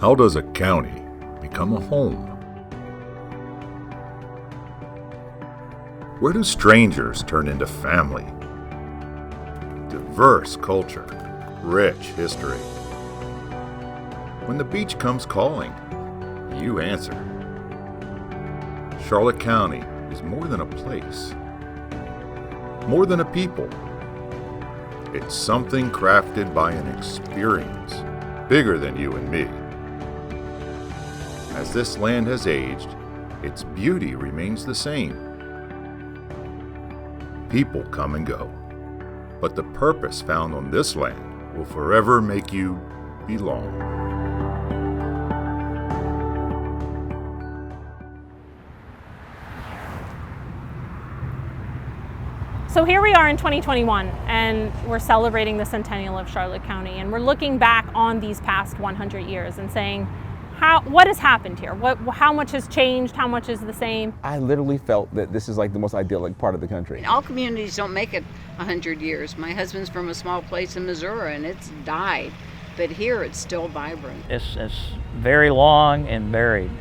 How does a county become a home? Where do strangers turn into family? Diverse culture, rich history. When the beach comes calling, you answer. Charlotte County is more than a place, more than a people. It's something crafted by an experience bigger than you and me. As this land has aged, its beauty remains the same. People come and go, but the purpose found on this land will forever make you belong. So here we are in 2021, and we're celebrating the centennial of Charlotte County, and we're looking back on these past 100 years and saying, what has happened here? How much has changed? How much is the same? I literally felt that this is like the most idyllic part of the country. All communities don't make it 100 years. My husband's from a small place in Missouri, and it's died, but here it's still vibrant. It's very long and buried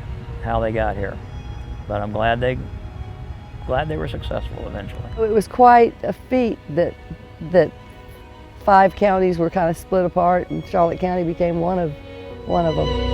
how they got here, but I'm glad they were successful eventually. It was quite a feat that 5 counties were kind of split apart, and Charlotte County became one of them.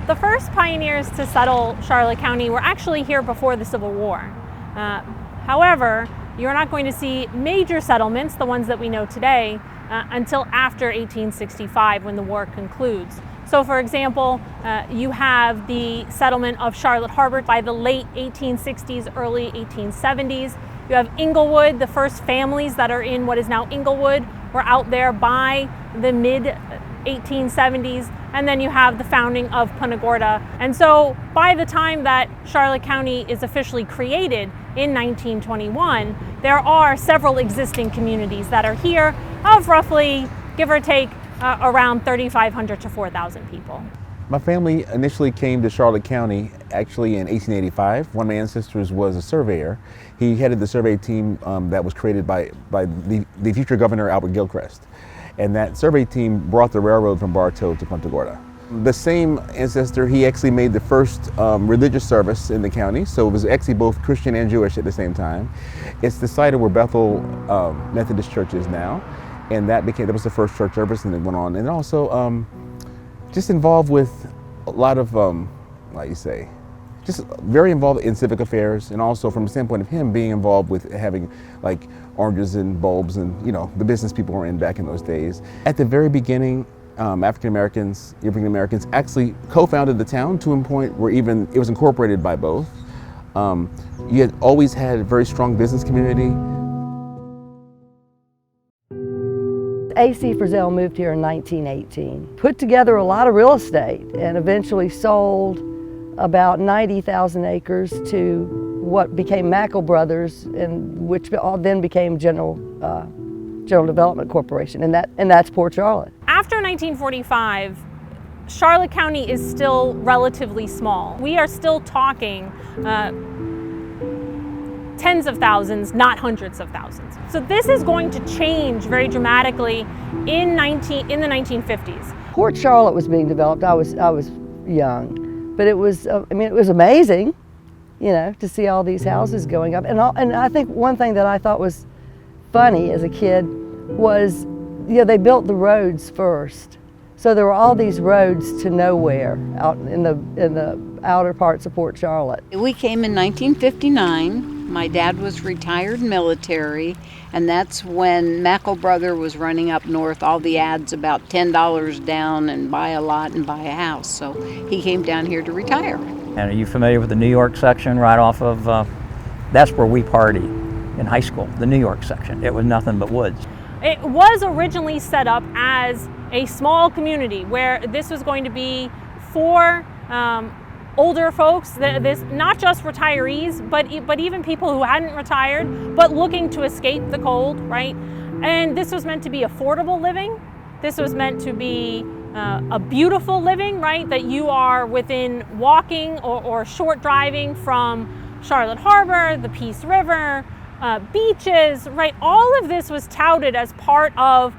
The first pioneers to settle Charlotte County were actually here before the Civil War. However, you're not going to see major settlements, the ones that we know today, until after 1865 when the war concludes. So for example, you have the settlement of Charlotte Harbor by the late 1860s, early 1870s. You have Englewood. The first families that are in what is now Englewood were out there by the mid 1870s, and then you have the founding of Punta Gorda. And so by the time that Charlotte County is officially created in 1921, there are several existing communities that are here of roughly, give or take, around 3,500 to 4,000 people. My family initially came to Charlotte County actually in 1885. One of my ancestors was a surveyor. He headed the survey team that was created by the future governor, Albert Gilchrist. And that survey team brought the railroad from Bartow to Punta Gorda. The same ancestor, he actually made the first religious service in the county, so it was actually both Christian and Jewish at the same time. It's the site of where Bethel Methodist Church is now, and that was the first church service, and it went on. And also just involved with a lot of, just very involved in civic affairs, and also from the standpoint of him being involved with having like oranges and bulbs and, you know, the business people were in back in those days. At the very beginning, African Americans, European Americans actually co-founded the town to a point where even it was incorporated by both. You had always had a very strong business community. A.C. Frizzell moved here in 1918, put together a lot of real estate, and eventually sold about 90,000 acres to what became Mackle Brothers, and which then became General Development Corporation, and that's Port Charlotte. After 1945, Charlotte County is still relatively small. We are still talking tens of thousands, not hundreds of thousands. So this is going to change very dramatically in the 1950s. Port Charlotte was being developed. I was young, but it was it was amazing. you know, to see all these houses going up. And I think one thing that I thought was funny as a kid was, you know, they built the roads first. So there were all these roads to nowhere out in the outer parts of Port Charlotte. We came in 1959. My dad was retired military, and that's when Mackle Brother was running up north, all the ads about $10 down and buy a lot and buy a house. So he came down here to retire. And are you familiar with the New York section right off of, that's where we partied in high school, the New York section. It was nothing but woods. It was originally set up as a small community where this was going to be for older folks, this not just retirees, but even people who hadn't retired, but looking to escape the cold, right? And this was meant to be affordable living. This was meant to be a beautiful living, right? That you are within walking or short driving from Charlotte Harbor, the Peace River, beaches, right? All of this was touted as part of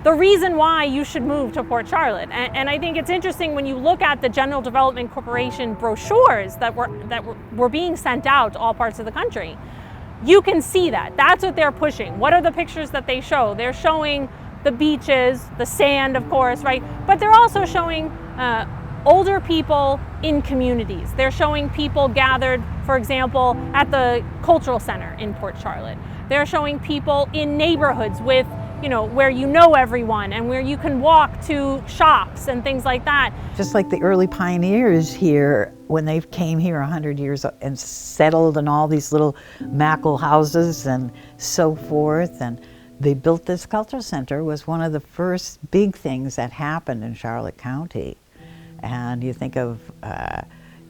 the reason why you should move to Port Charlotte. And I think it's interesting when you look at the General Development Corporation brochures that were being sent out to all parts of the country. You can see that. That's what they're pushing. What are the pictures that they show? They're showing the beaches, the sand, of course, right? But they're also showing older people in communities. They're showing people gathered, for example, at the Cultural Center in Port Charlotte. They're showing people in neighborhoods with, you know, where you know everyone and where you can walk to shops and things like that. Just like the early pioneers here, when they came here 100 years and settled in all these little Mackle houses and so forth, and they built this cultural center, was one of the first big things that happened in Charlotte County. And you think of,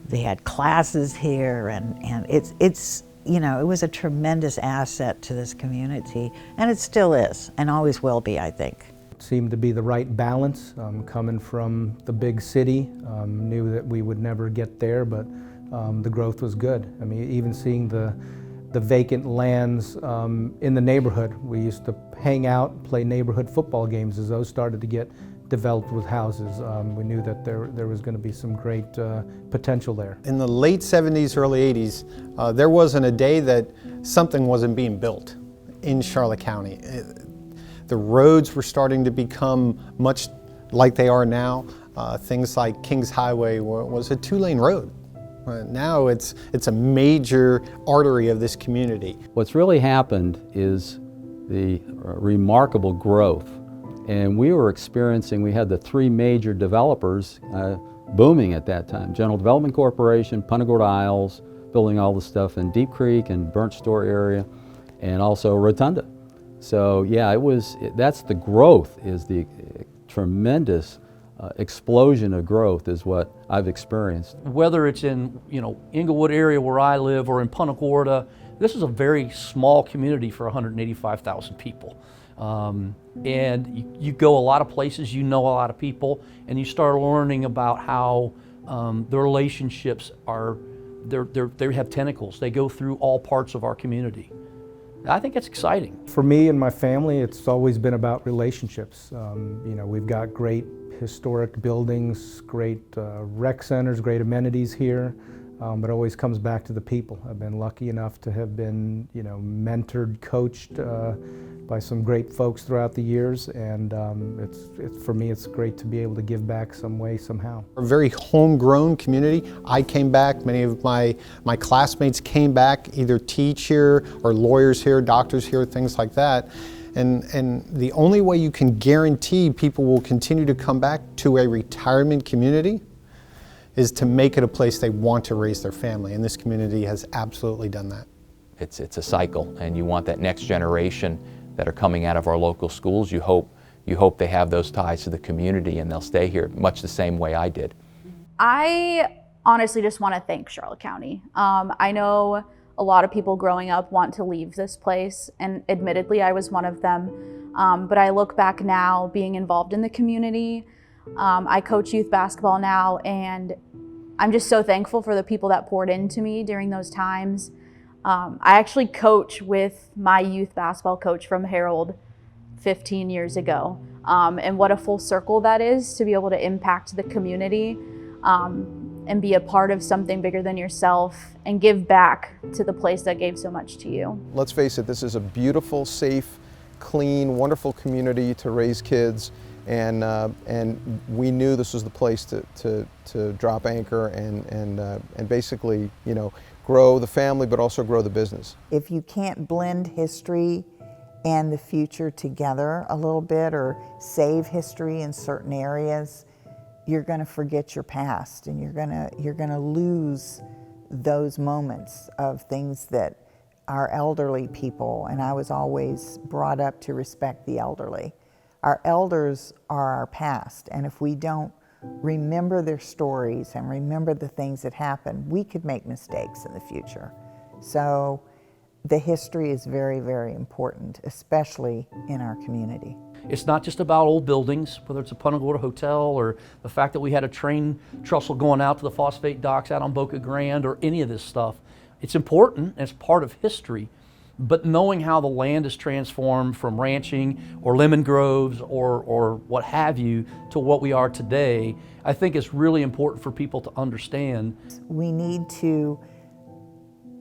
they had classes here, and it's you know, it was a tremendous asset to this community, and it still is, and always will be, I think. It seemed to be the right balance, coming from the big city, knew that we would never get there, but the growth was good. I mean, even seeing the vacant lands in the neighborhood. We used to hang out, play neighborhood football games as those started to get developed with houses. We knew that there was going to be some great potential there. In the late 70s, early 80s, there wasn't a day that something wasn't being built in Charlotte County. The roads were starting to become much like they are now. Things like Kings Highway was a 2-lane road. Now it's a major artery of this community. What's really happened is the remarkable growth. And we were experiencing, we had the 3 major developers booming at that time. General Development Corporation, Punta Gorda Isles, building all the stuff in Deep Creek and Burnt Store area, and also Rotunda. So yeah, that's the growth, is the tremendous explosion of growth is what I've experienced. Whether it's in, you know, Inglewood area where I live or in Punta Gorda, this is a very small community for 185,000 people. And you go a lot of places, you know a lot of people, and you start learning about how the relationships are, they have tentacles. They go through all parts of our community. I think it's exciting. For me and my family, it's always been about relationships. You know, we've got great historic buildings, great rec centers, great amenities here, but it always comes back to the people. I've been lucky enough to have been, you know, mentored, coached by some great folks throughout the years, and for me, it's great to be able to give back some way, somehow. A very homegrown community. I came back, many of my classmates came back, either teach here or lawyers here, doctors here, things like that. And the only way you can guarantee people will continue to come back to a retirement community is to make it a place they want to raise their family, and this community has absolutely done that. It's a cycle, and you want that next generation that are coming out of our local schools. You hope they have those ties to the community and they'll stay here much the same way I did. I honestly just want to thank Charlotte County. I know a lot of people growing up want to leave this place, and admittedly I was one of them. But I look back now being involved in the community. I coach youth basketball now, and I'm just so thankful for the people that poured into me during those times. I actually coach with my youth basketball coach from Harold 15 years ago. And what a full circle that is to be able to impact the community. and be a part of something bigger than yourself and give back to the place that gave so much to you. Let's face it, this is a beautiful, safe, clean, wonderful community to raise kids, and we knew this was the place to drop anchor and basically, you know, grow the family but also grow the business. If you can't blend history and the future together a little bit, or save history in certain areas, you're going to forget your past, and you're going to lose those moments of things that our elderly people, and I was always brought up to respect the elderly. Our elders are our past, and if we don't remember their stories and remember the things that happened, we could make mistakes in the future. So the history is very, very important, especially in our community. It's not just about old buildings, whether it's a Punta Gorda Hotel or the fact that we had a train trestle going out to the phosphate docks out on Boca Grande or any of this stuff. It's important, it's part of history, but knowing how the land is transformed from ranching or lemon groves or what have you to what we are today, I think it's really important for people to understand. We need to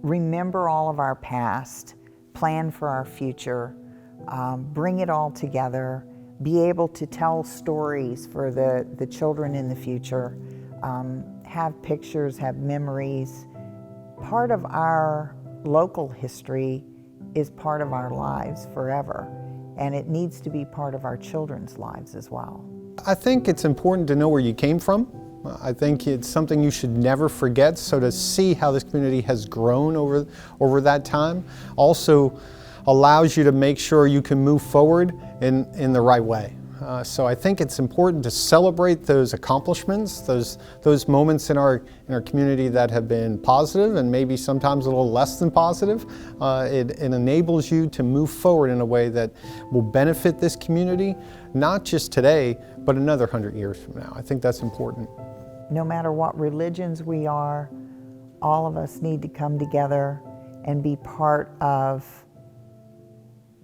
remember all of our past, plan for our future, bring it all together, be able to tell stories for the children in the future, have pictures, have memories. Part of our local history is part of our lives forever, and it needs to be part of our children's lives as well. I think it's important to know where you came from. I think it's something you should never forget, so to see how this community has grown over that time also allows you to make sure you can move forward in the right way. So I think it's important to celebrate those accomplishments, those moments in our community that have been positive and maybe sometimes a little less than positive. It enables you to move forward in a way that will benefit this community, not just today, but another 100 years from now. I think that's important. No matter what religions we are, all of us need to come together and be part of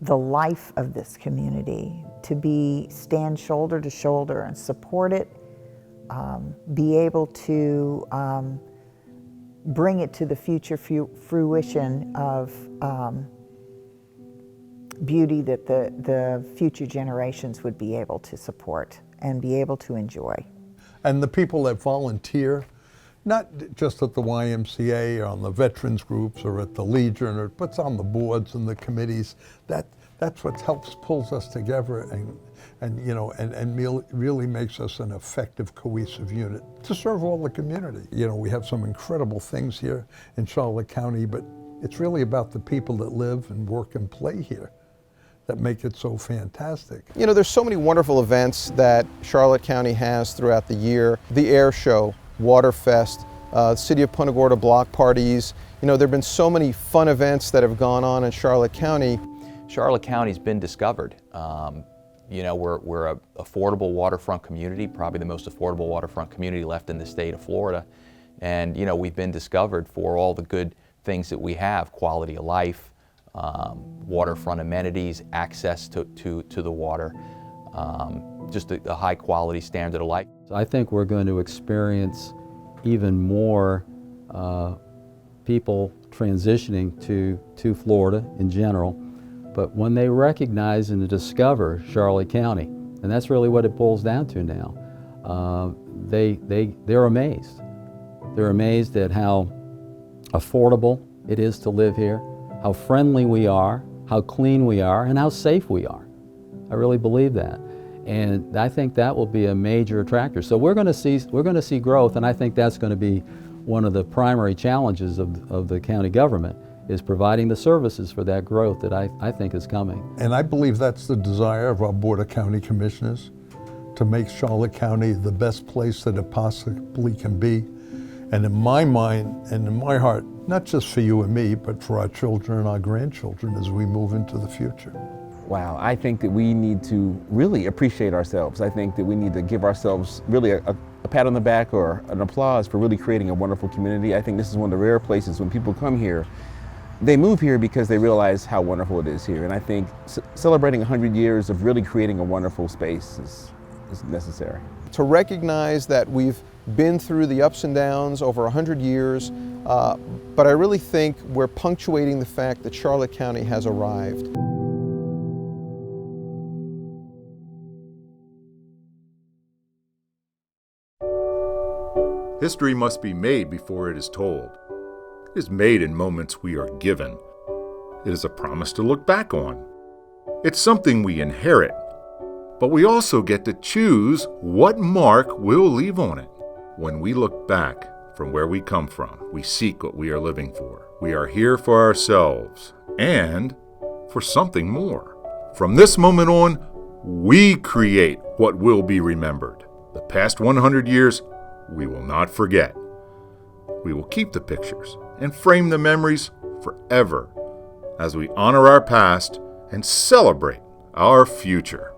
the life of this community, to stand shoulder to shoulder and support it, be able to bring it to the future fruition of beauty that the future generations would be able to support and be able to enjoy. And the people that volunteer, not just at the YMCA or on the veterans groups or at the Legion, but on the boards and the committees, that's what pulls us together and really makes us an effective, cohesive unit to serve all the community. You know, we have some incredible things here in Charlotte County, but it's really about the people that live and work and play here that make it so fantastic. You know, there's so many wonderful events that Charlotte County has throughout the year. The Air Show, Waterfest, City of Punta Gorda block parties. You know, there have been so many fun events that have gone on in Charlotte County. Charlotte County's been discovered. You know, we're an affordable waterfront community, probably the most affordable waterfront community left in the state of Florida. And, you know, we've been discovered for all the good things that we have, quality of life, waterfront amenities, access to the water, just a high quality standard of life. So I think we're going to experience even more people transitioning to Florida in general, but when they recognize and discover Charlotte County, and that's really what it boils down to now, they're amazed. They're amazed at how affordable it is to live here, how friendly we are, how clean we are, and how safe we are. I really believe that. And I think that will be a major attractor. So we're going to see growth, and I think that's going to be one of the primary challenges of the county government, is providing the services for that growth that I think is coming. And I believe that's the desire of our Board of County Commissioners, to make Charlotte County the best place that it possibly can be. And in my mind and in my heart, not just for you and me, but for our children and our grandchildren as we move into the future. Wow, I think that we need to really appreciate ourselves. I think that we need to give ourselves really a pat on the back or an applause for really creating a wonderful community. I think this is one of the rare places when people come here, they move here because they realize how wonderful it is here. And I think celebrating 100 years of really creating a wonderful space is necessary. to recognize that we've been through the ups and downs over 100 years, but I really think we're punctuating the fact that Charlotte County has arrived. History must be made before it is told. It is made in moments we are given. It is a promise to look back on. It's something we inherit, but we also get to choose what mark we'll leave on it. When we look back from where we come from, we seek what we are living for. We are here for ourselves and for something more. From this moment on, we create what will be remembered. The past 100 years, we will not forget. We will keep the pictures and frame the memories forever as we honor our past and celebrate our future.